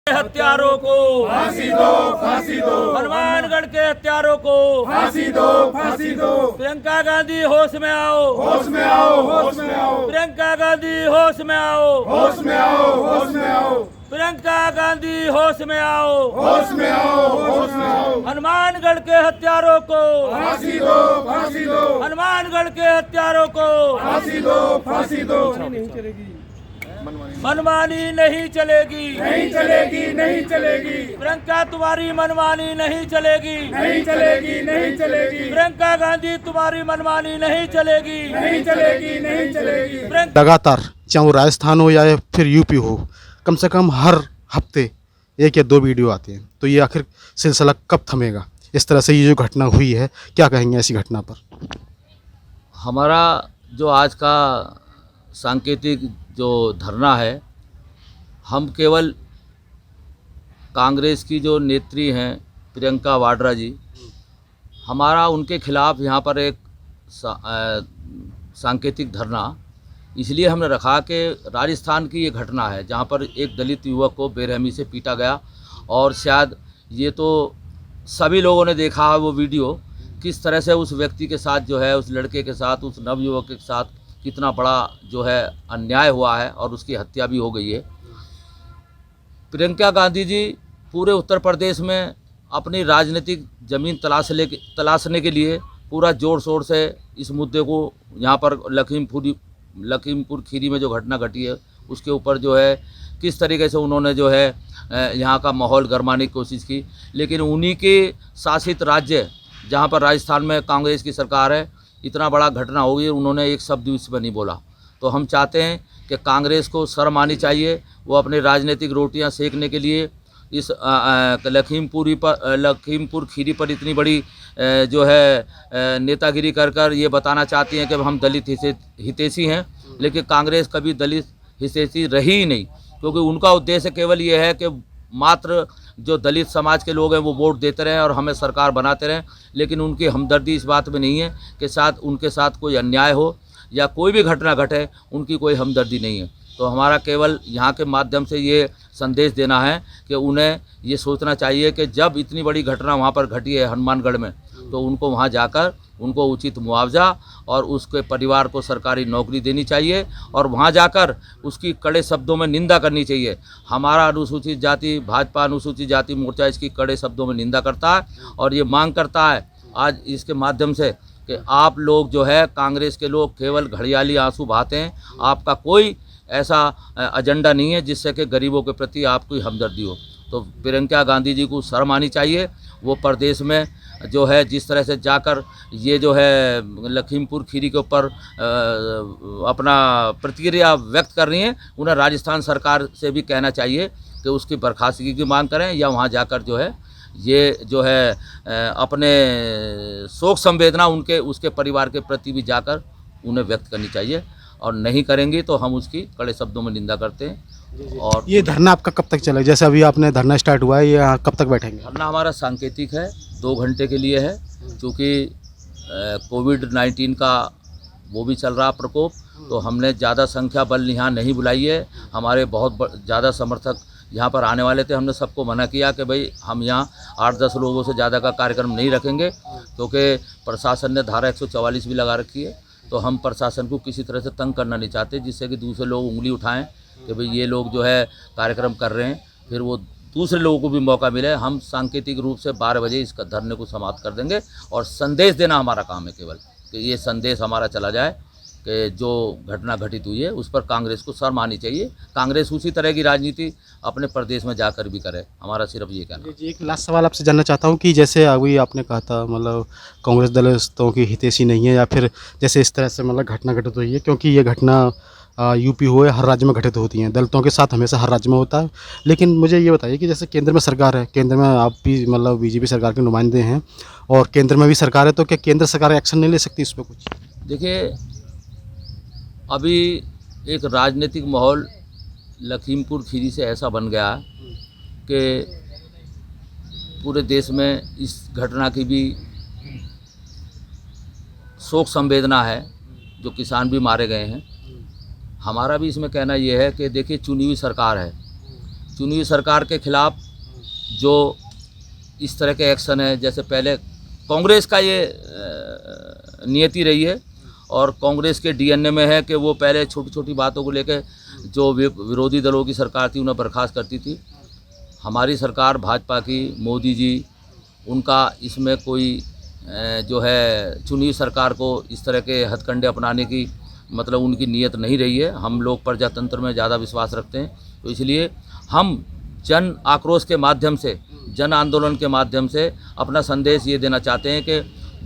हत्यारों को फांसी दो, फांसी दो, हनुमानगढ़ के हत्यारों को फांसी दो, फांसी दो। प्रियंका गांधी होश में आओ, होश में आओ, होश में आओ, प्रियंका गांधी होश में आओ, होश में आओ, होश में आओ, प्रियंका गांधी होश में आओ, होश में आओ, होश में आओ। हनुमानगढ़ के हत्यारों को फांसी दो, फांसी दो, हनुमानगढ़ के हत्यारों को फांसी दो, फांसी दो। मनमानी नहीं चलेगी, नहीं चलेगी, नहीं चलेगी, प्रियंका तुम्हारी मनमानी नहीं चलेगी, नहीं चलेगी, नहीं चलेगी, प्रियंका गांधी तुम्हारी मनमानी नहीं चलेगी, नहीं चलेगी, नहीं चलेगी। लगातार चाहे वो राजस्थान हो या फिर यूपी हो, कम से कम हर हफ्ते 1 या 2 वीडियो आते हैं। तो ये आखिर सिलसिला कब थमेगा? इस तरह से ये जो घटना हुई है, क्या कहेंगे ऐसी घटना पर? हमारा जो आज का सांकेतिक जो धरना है, हम केवल कांग्रेस की जो नेत्री हैं प्रियंका वाड्रा जी, हमारा उनके खिलाफ़ यहाँ पर एक सांकेतिक धरना इसलिए हमने रखा कि राजस्थान की ये घटना है जहाँ पर एक दलित युवक को बेरहमी से पीटा गया। और शायद ये तो सभी लोगों ने देखा है वो वीडियो, किस तरह से उस व्यक्ति के साथ जो है, उस लड़के के साथ, उस नवयुवक के साथ कितना बड़ा जो है अन्याय हुआ है और उसकी हत्या भी हो गई है। प्रियंका गांधी जी पूरे उत्तर प्रदेश में अपनी राजनीतिक ज़मीन तलाशने के लिए पूरा ज़ोर शोर से इस मुद्दे को यहाँ पर लखीमपुर खीरी में जो घटना घटी है उसके ऊपर जो है किस तरीके से उन्होंने जो है यहाँ का माहौल गरमाने की कोशिश की। लेकिन उन्हीं के शासित राज्य जहाँ पर राजस्थान में कांग्रेस की सरकार है, इतना बड़ा घटना हो गई, उन्होंने एक शब्द इस पर नहीं बोला। तो हम चाहते हैं कि कांग्रेस को शर्म आनी चाहिए। वो अपनी राजनीतिक रोटियां सेकने के लिए इस लखीमपुर खीरी पर इतनी बड़ी जो है नेतागिरी कर ये बताना चाहती हैं कि हम दलित हितैषी हैं। लेकिन कांग्रेस कभी दलित हितैषी रही ही नहीं, क्योंकि उनका उद्देश्य केवल ये है कि मात्र जो दलित समाज के लोग हैं वो वोट देते रहें और हमें सरकार बनाते रहें। लेकिन उनकी हमदर्दी इस बात में नहीं है कि साथ उनके साथ कोई अन्याय हो या कोई भी घटना घटे, उनकी कोई हमदर्दी नहीं है। तो हमारा केवल यहाँ के माध्यम से ये संदेश देना है कि उन्हें ये सोचना चाहिए कि जब इतनी बड़ी घटना वहाँ पर घटी है हनुमानगढ़ में, तो उनको वहाँ जाकर उनको उचित मुआवजा और उसके परिवार को सरकारी नौकरी देनी चाहिए और वहाँ जाकर उसकी कड़े शब्दों में निंदा करनी चाहिए। हमारा अनुसूचित जाति भाजपा अनुसूचित जाति मोर्चा इसकी कड़े शब्दों में निंदा करता है और ये मांग करता है आज इसके माध्यम से कि आप लोग जो है कांग्रेस के लोग केवल घड़ियाली आंसू बहाते हैं। आपका कोई ऐसा एजेंडा नहीं है जिससे कि गरीबों के प्रति आपकी हमदर्दी हो। तो प्रियंका गांधी जी को शर्म आनी चाहिए। वो प्रदेश में जो है जिस तरह से जाकर ये जो है लखीमपुर खीरी के ऊपर अपना प्रतिक्रिया व्यक्त कर रही हैं, उन्हें राजस्थान सरकार से भी कहना चाहिए कि उसकी बर्खास्तगी की मांग करें या वहाँ जाकर जो है ये जो है अपने शोक संवेदना उसके परिवार के प्रति भी जाकर उन्हें व्यक्त करनी चाहिए। और नहीं करेंगे तो हम उसकी कड़े शब्दों में निंदा करते हैं। और ये धरना आपका कब तक चलेगा? जैसे अभी आपने धरना स्टार्ट हुआ है, ये कब तक बैठेंगे? धरना हमारा सांकेतिक है, 2 घंटे के लिए है, क्योंकि कोविड-19 का वो भी चल रहा प्रकोप। तो हमने ज़्यादा संख्या बल यहाँ नहीं बुलाई है। हमारे बहुत ज़्यादा समर्थक यहाँ पर आने वाले थे। हमने सबको मना किया कि भाई हम यहाँ 8-10 लोगों से ज़्यादा का कार्यक्रम नहीं रखेंगे, क्योंकि प्रशासन ने धारा 144 भी लगा रखी है। तो हम प्रशासन को किसी तरह से तंग करना नहीं चाहते जिससे कि दूसरे लोग उंगली उठाएं कि भाई ये लोग जो है कार्यक्रम कर रहे हैं, फिर वो दूसरे लोगों को भी मौका मिले। हम सांकेतिक रूप से 12 बजे इस धरने को समाप्त कर देंगे और संदेश देना हमारा काम है केवल, कि ये संदेश हमारा चला जाए कि जो घटना घटित हुई है उस पर कांग्रेस को शर्म आनी चाहिए। कांग्रेस उसी तरह की राजनीति अपने प्रदेश में जाकर भी करे। हमारा सिर्फ ये कहना है। एक लास्ट सवाल आपसे जानना चाहता हूँ कि जैसे अभी आपने कहा था मतलब कांग्रेस दलितों की हितैषी नहीं है, या फिर जैसे इस तरह से मतलब घटना घटित हुई है, क्योंकि ये घटना यूपी हो या हर राज्य में घटित होती हैं, दलितों के साथ हमेशा हर राज्य में होता है। लेकिन मुझे ये बताइए कि जैसे केंद्र में सरकार है, केंद्र में आप भी मतलब बीजेपी सरकार के नुमाइंदे हैं और केंद्र में भी सरकार है, तो क्या केंद्र सरकार एक्शन नहीं ले सकती इस पर कुछ? देखिए, अभी एक राजनीतिक माहौल लखीमपुर खीरी से ऐसा बन गया कि पूरे देश में इस घटना की भी शोक संवेदना है, जो किसान भी मारे गए हैं। हमारा भी इसमें कहना ये है कि देखिए, चुनी हुई सरकार है, चुनी हुई सरकार के खिलाफ जो इस तरह के एक्शन है, जैसे पहले कांग्रेस का ये नियति रही है और कांग्रेस के डीएनए में है कि वो पहले छोटी छोटी बातों को लेकर जो विरोधी दलों की सरकार थी उन्हें बर्खास्त करती थी। हमारी सरकार भाजपा की, मोदी जी, उनका इसमें कोई जो है चुनी सरकार को इस तरह के हथकंडे अपनाने की मतलब उनकी नीयत नहीं रही है। हम लोग प्रजातंत्र में ज़्यादा विश्वास रखते हैं, तो इसलिए हम जन आक्रोश के माध्यम से, जन आंदोलन के माध्यम से अपना संदेश ये देना चाहते हैं कि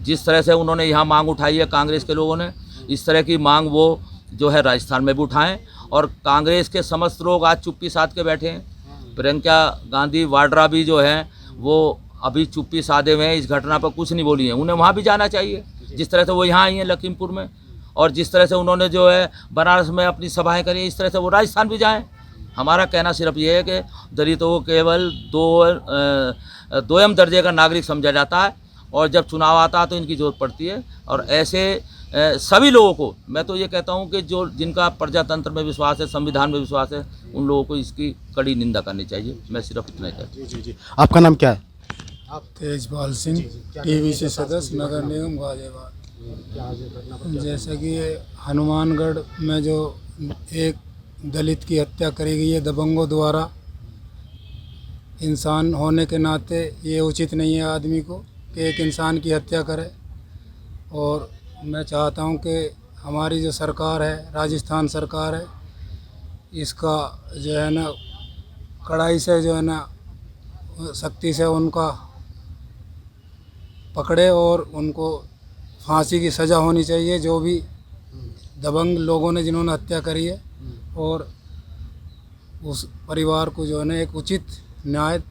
जिस तरह से उन्होंने यहाँ मांग उठाई है कांग्रेस के लोगों ने, इस तरह की मांग वो जो है राजस्थान में भी उठाएं। और कांग्रेस के समस्त लोग आज चुप्पी साध के बैठे हैं। प्रियंका गांधी वाड्रा भी जो हैं वो अभी चुप्पी साधे हुए हैं, इस घटना पर कुछ नहीं बोली हैं। उन्हें वहाँ भी जाना चाहिए, जिस तरह से वो यहाँ आई हैं लखीमपुर में, और जिस तरह से उन्होंने जो है बनारस में अपनी सभाएं करी, इस तरह से वो राजस्थान भी जाएं। हमारा कहना सिर्फ ये है कि दलितों को केवल दोयम दर्जे का नागरिक समझा जाता है और जब चुनाव आता है तो इनकी जरूरत पड़ती है। और ऐसे सभी लोगों को मैं तो ये कहता हूँ कि जो जिनका प्रजातंत्र में विश्वास है, संविधान में विश्वास है, उन लोगों को इसकी कड़ी निंदा करनी चाहिए। मैं सिर्फ इतना ही कहता हूँ। जी। आपका नाम क्या है? तेजपाल सिंह, टीवीसी सदस्य, नगर निगम गाजियाबाद। जैसा कि हनुमानगढ़ में जो एक दलित की हत्या करी गई है दबंगों द्वारा, इंसान होने के नाते ये उचित नहीं है आदमी को कि एक इंसान की हत्या करे। और मैं चाहता हूँ कि हमारी जो सरकार है, राजस्थान सरकार है, इसका जो है ना कड़ाई से जो है ना सख्ती से उनका पकड़े और उनको फांसी की सज़ा होनी चाहिए, जो भी दबंग लोगों ने जिन्होंने हत्या करी है, और उस परिवार को जो है ना एक उचित न्याय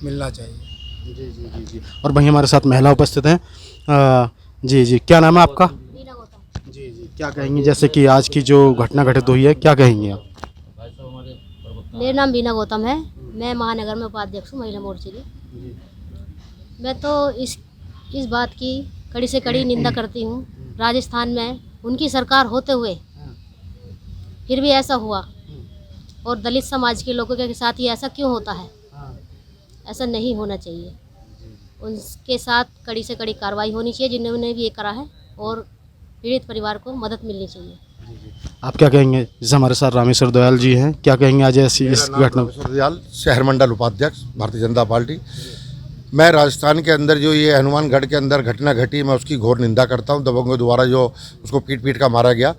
मिलना चाहिए। जी। और वहीं हमारे साथ महिला उपस्थित हैं। जी, क्या नाम है आपका? बीना गौतम। जी, क्या कहेंगी जैसे कि आज की जो घटना घटित हुई है, क्या कहेंगी आप? मेरा नाम बीना गौतम है, मैं महानगर में उपाध्यक्ष हूँ महिला मोर्चे की। मैं तो इस बात की कड़ी से कड़ी निंदा करती हूँ। राजस्थान में उनकी सरकार होते हुए फिर भी ऐसा हुआ, और दलित समाज के लोगों के साथ ही ऐसा क्यों होता है? ऐसा नहीं होना चाहिए। उनके साथ कड़ी से कड़ी कार्रवाई होनी चाहिए जिन्होंने भी ये करा है, और पीड़ित परिवार को मदद मिलनी चाहिए। आप क्या कहेंगे? जैसे हमारे साथ रामेश्वर दयाल जी हैं, क्या कहेंगे आज ऐसी इस घटना? रामेश्वर दयाल, शहर मंडल उपाध्यक्ष, भारतीय जनता पार्टी। मैं राजस्थान के अंदर जो ये हनुमानगढ़ के अंदर घटना घटी, मैं उसकी घोर निंदा करता हूँ। दबंगों द्वारा जो उसको पीट पीट का मारा गया,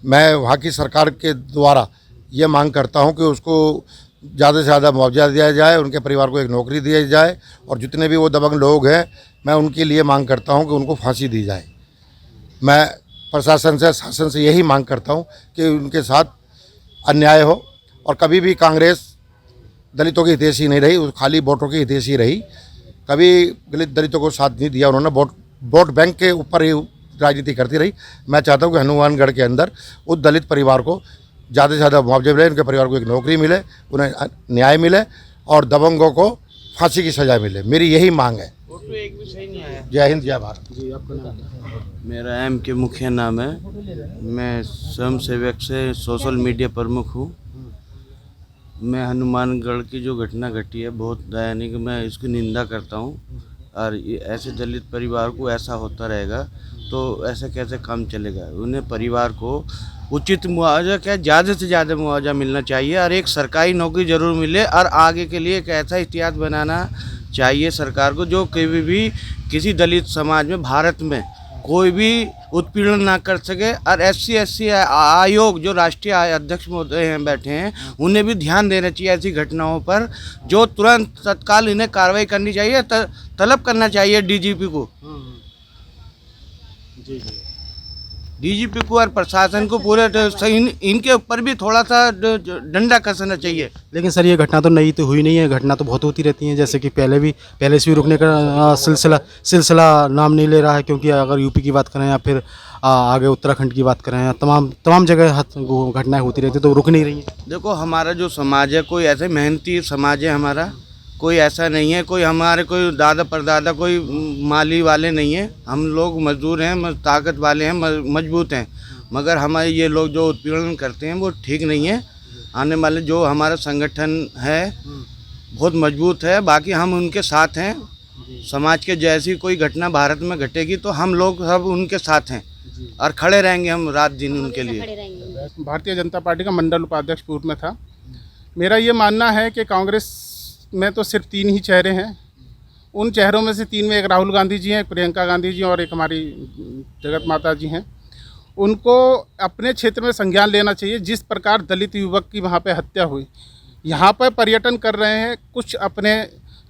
मैं वहाँ की सरकार के द्वारा ये मांग करता हूँ कि उसको ज़्यादा से ज़्यादा मुआवजा दिया जाए, उनके परिवार को एक नौकरी दी जाए, और जितने भी वो दबंग लोग हैं मैं उनके लिए मांग करता हूँ कि उनको फांसी दी जाए। मैं प्रशासन से, शासन से यही मांग करता हूँ कि उनके साथ अन्याय हो, और कभी भी कांग्रेस दलितों की हितैषी नहीं रही, खाली वोटों की हितैषी रही। कभी दलितों को साथ नहीं दिया उन्होंने, वोट बैंक के ऊपर ही राजनीति करती रही। मैं चाहता हूँ कि हनुमानगढ़ के अंदर उस दलित परिवार को ज़्यादा से ज़्यादा मुआवजे मिले, उनके परिवार को एक नौकरी मिले, उन्हें न्याय मिले, और दबंगों को फांसी की सज़ा मिले। मेरी यही मांग है। जय हिंद, जय भारत। जी, आपका नाम? मेरा एम के मुखिया नाम है। मैं स्वयं सेवक से सोशल मीडिया प्रमुख हूँ। मैं हनुमानगढ़ की जो घटना घटी है बहुत दयनीय, मैं इसकी निंदा करता हूँ। और ये ऐसे दलित परिवार को ऐसा होता रहेगा तो ऐसा कैसे काम चलेगा? उन्हें परिवार को उचित मुआवजा, क्या ज़्यादा से ज़्यादा मुआवजा मिलना चाहिए, और एक सरकारी नौकरी ज़रूर मिले, और आगे के लिए एक ऐसा इतिहास बनाना चाहिए सरकार को जो कभी भी किसी दलित समाज में, भारत में कोई भी उत्पीड़न ना कर सके। और SC आयोग जो राष्ट्रीय अध्यक्ष महोदय हैं बैठे हैं, उन्हें भी ध्यान देना चाहिए ऐसी घटनाओं पर, जो तुरंत तत्काल इन्हें कार्रवाई करनी चाहिए, तलब करना चाहिए DGP को। DGP को और प्रशासन को पूरे इनके ऊपर भी थोड़ा सा डंडा कसना चाहिए। लेकिन सर ये घटना तो नई तो हुई नहीं है, घटना तो बहुत होती रहती है। जैसे कि पहले से भी रुकने का सिलसिला नाम नहीं ले रहा है, क्योंकि अगर यूपी की बात करें या फिर आगे उत्तराखंड की बात करें, तमाम जगह घटनाएं होती रहती है, तो रुक नहीं रही है। देखो हमारा जो समाज है, कोई ऐसे मेहनती समाज है हमारा, कोई ऐसा नहीं है, कोई हमारे कोई दादा परदादा कोई माली वाले नहीं है। हम लोग मजदूर हैं, ताकत वाले हैं, मजबूत हैं, मगर हमारे ये लोग जो उत्पीड़न करते हैं वो ठीक नहीं है। आने वाले जो हमारा संगठन है बहुत मजबूत है। बाकी हम उनके साथ हैं। समाज के जैसी कोई घटना भारत में घटेगी तो हम लोग सब उनके साथ हैं और खड़े रहेंगे हम रात दिन उनके लिए। खड़े रहेंगे। भारतीय जनता पार्टी का मंडल उपाध्यक्ष पूर्व में था। मेरा ये मानना है कि कांग्रेस में तो सिर्फ 3 ही चेहरे हैं। उन चेहरों में से 3 में एक राहुल गांधी जी हैं, एक प्रियंका गांधी जी और एक हमारी जगत माता जी हैं। उनको अपने क्षेत्र में संज्ञान लेना चाहिए। जिस प्रकार दलित युवक की वहाँ पे हत्या हुई, यहाँ पर पर्यटन कर रहे हैं, कुछ अपने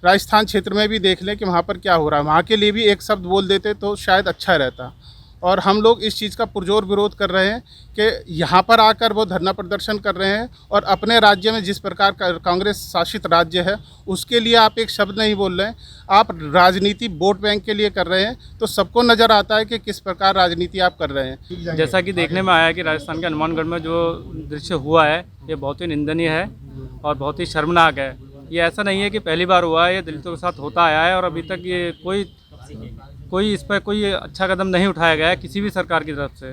राजस्थान क्षेत्र में भी देख लें कि वहाँ पर क्या हो रहा है। वहाँ के लिए भी एक शब्द बोल देते तो शायद अच्छा रहता। और हम लोग इस चीज़ का पुरजोर विरोध कर रहे हैं कि यहाँ पर आकर वो धरना प्रदर्शन कर रहे हैं और अपने राज्य में जिस प्रकार का कांग्रेस शासित राज्य है उसके लिए आप एक शब्द नहीं बोल रहे हैं। आप राजनीति वोट बैंक के लिए कर रहे हैं, तो सबको नज़र आता है कि किस प्रकार राजनीति आप कर रहे हैं। जैसा कि देखने में आया है कि राजस्थान के हनुमानगढ़ में जो दृश्य हुआ है ये बहुत ही निंदनीय है और बहुत ही शर्मनाक है। ये ऐसा नहीं है कि पहली बार हुआ है, ये दलितों के साथ होता आया है और अभी तक ये कोई इस पर कोई अच्छा कदम नहीं उठाया गया है किसी भी सरकार की तरफ से।